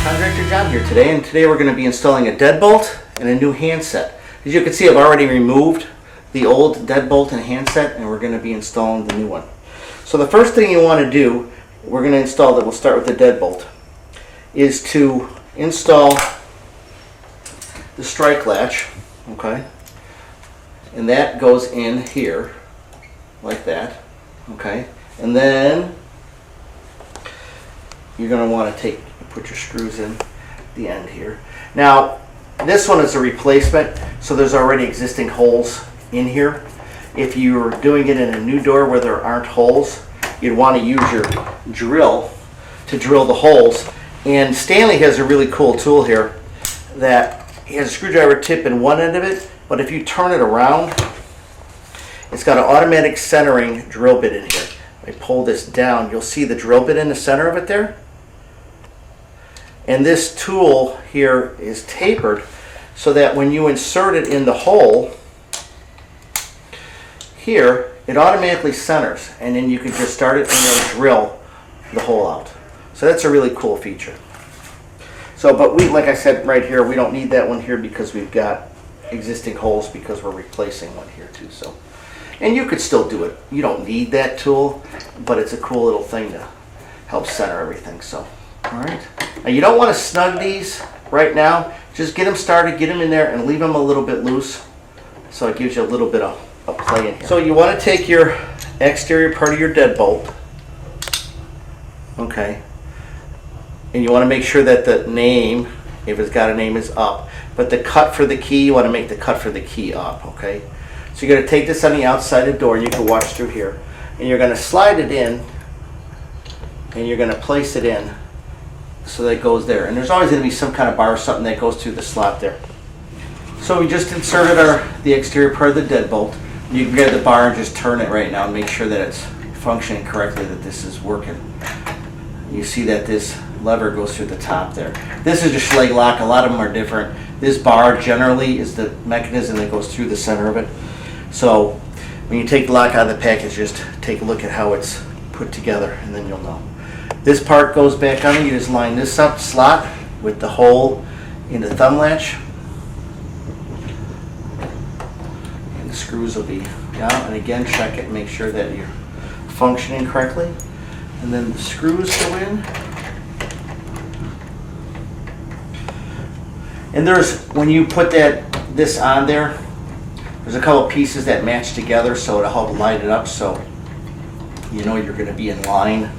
Contractor John here today, and today we're going to be installing a deadbolt and a new handset. As you can see, I've already removed the old deadbolt and handset, and we're going to be installing the new one. So the first thing you want to do, we're going to install that, we'll start with the deadbolt, is to install the strike latch, okay? And that goes in here, like that, okay? And then you're going to want to put your screws in the end here. Now, this one is a replacement, so there's already existing holes in here. If you're doing it in a new door where there aren't holes, you'd want to use your drill to drill the holes. And Stanley has a really cool tool here that has a screwdriver tip in one end of it, but if you turn it around, it's got an automatic centering drill bit in here. If I pull this down, you'll see the drill bit in the center of it there. And this tool here is tapered so that when you insert it in the hole here, it automatically centers, and then you can just start it and you'll drill the hole out. So that's a really cool feature. So, but we, like I said right here, we don't need that one here because we've got existing holes because we're replacing one here too. So, and you could still do it. You don't need that tool, but it's a cool little thing to help center everything. So, all right. Now you don't want to snug these right now. Just get them started, get them in there, and leave them a little bit loose, so it gives you a little bit of play in here. So you want to take your exterior part of your deadbolt, okay, and you want to make sure that the name, if it's got a name, is up. But the cut for the key, you want to make the cut for the key up, okay? So you're going to take this on the outside of the door, and you can watch through here, and you're going to slide it in, and you're going to place it in so that it goes there. And there's always going to be some kind of bar or something that goes through the slot there. So we just inserted the exterior part of the deadbolt. You can grab the bar and just turn it right now and make sure that it's functioning correctly, that this is working. You see that this lever goes through the top there. This is a Schlage lock. A lot of them are different. This bar generally is the mechanism that goes through the center of it. So when you take the lock out of the package, just take a look at how it's put together, and then you'll know. This part goes back on. You just line this up slot with the hole in the thumb latch, and the screws will be down. And again, check it and make sure that you're functioning correctly. And then the screws go in. And when you put this on there, there's a couple pieces that match together, so it'll help light it up, so you know you're going to be in line.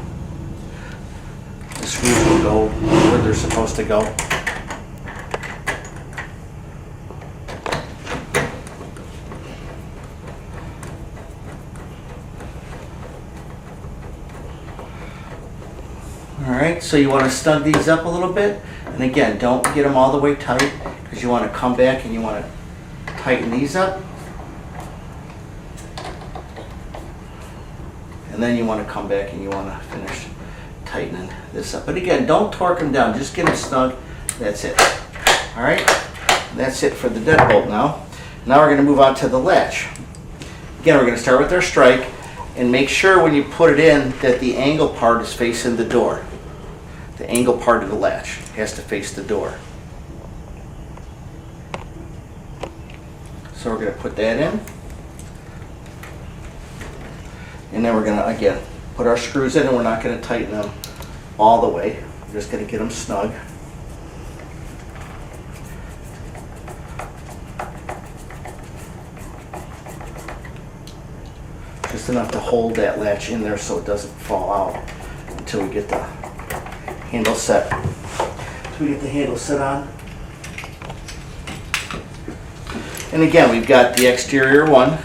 The screws will go where they're supposed to go. Alright, so you want to snug these up a little bit. And again, don't get them all the way tight, because you want to come back and you want to tighten these up. And then you want to come back and you want to finish tightening this up. But again, don't torque them down, just get them snug. That's it. Alright, that's it for the deadbolt now. Now we're going to move on to the latch. Again, we're going to start with our strike, and make sure when you put it in that the angle part is facing the door. The angle part of the latch has to face the door. So we're going to put that in. And then we're going to, again, put our screws in, and we're not going to tighten them all the way. We're just going to get them snug. Just enough to hold that latch in there so it doesn't fall out until we get the handle set. Until we get the handle set on. And again, we've got the exterior one.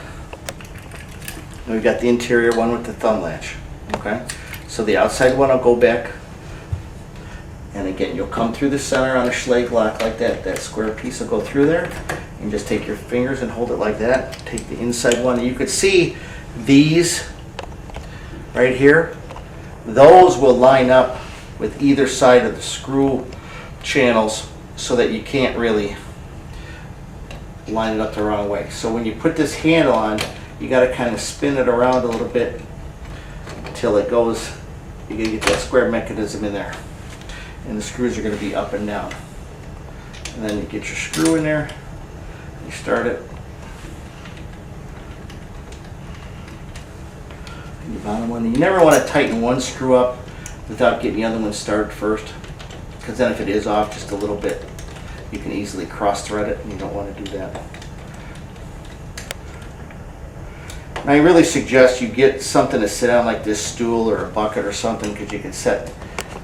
And we've got the interior one with the thumb latch. Okay? So the outside one will go back. And again, you'll come through the center on a Schlage lock like that. That square piece will go through there. And just take your fingers and hold it like that. Take the inside one. And you could see these right here. Those will line up with either side of the screw channels so that you can't really line it up the wrong way. So when you put this handle on, you got to kind of spin it around a little bit until it goes. You got to get that square mechanism in there. and the screws are going to be up and down. And then you get your screw in there, you start it. And the bottom one. You never want to tighten one screw up without getting the other one started first, because then if it is off just a little bit, you can easily cross thread it, and you don't want to do that. And I really suggest you get something to sit on, like this stool or a bucket or something, because you can set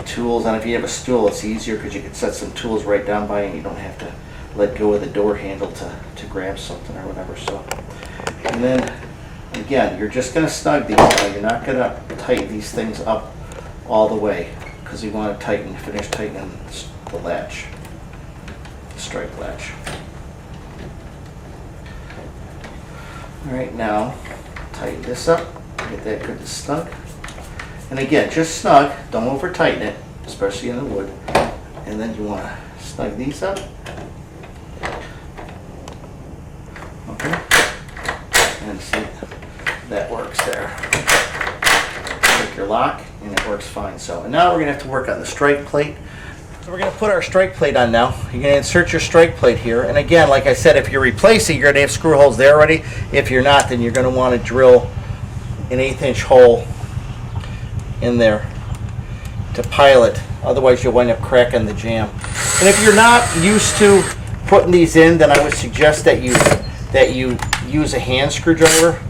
tools on. If you have a stool, it's easier because you can set some tools right down by, and you don't have to let go of the door handle to grab something or whatever. So, and then again, you're just going to snug these now. You're not going to tighten these things up all the way, because you want to finish tightening the latch, the strike latch. All right, now tighten this up, get that good and snug. And again, just snug, don't over tighten it, especially in the wood. And then you want to snug these up. Okay, and see, that works there. Take your lock, and it works fine. So, and now we're going to have to work on the strike plate. So we're going to put our strike plate on now. You're going to insert your strike plate here. And again, like I said, if you're replacing, you're going to have screw holes there already. If you're not, then you're going to want to drill an 1/8" hole in there to pilot. Otherwise, you'll wind up cracking the jamb. And if you're not used to putting these in, then I would suggest that you use a hand screwdriver.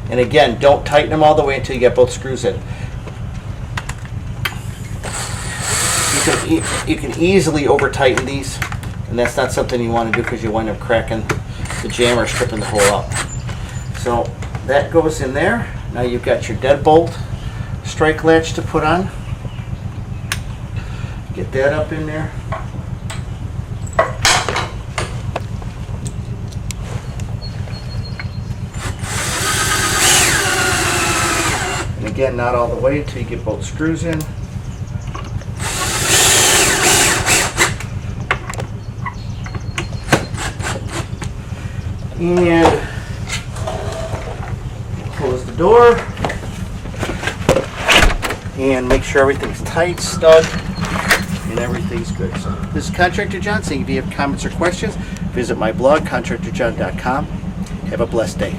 And again, don't tighten them all the way until you get both screws in. You can easily over tighten these, and that's not something you want to do because you wind up cracking the jamb or stripping the hole up. So that goes in there. Now you've got your deadbolt strike latch to put on. Get that up in there. And again, not all the way until you get both screws in. And close the door and make sure everything's tight, snug, and everything's good. So this is Contractor John saying if you have comments or questions, visit my blog, contractorjohn.com. Have a blessed day.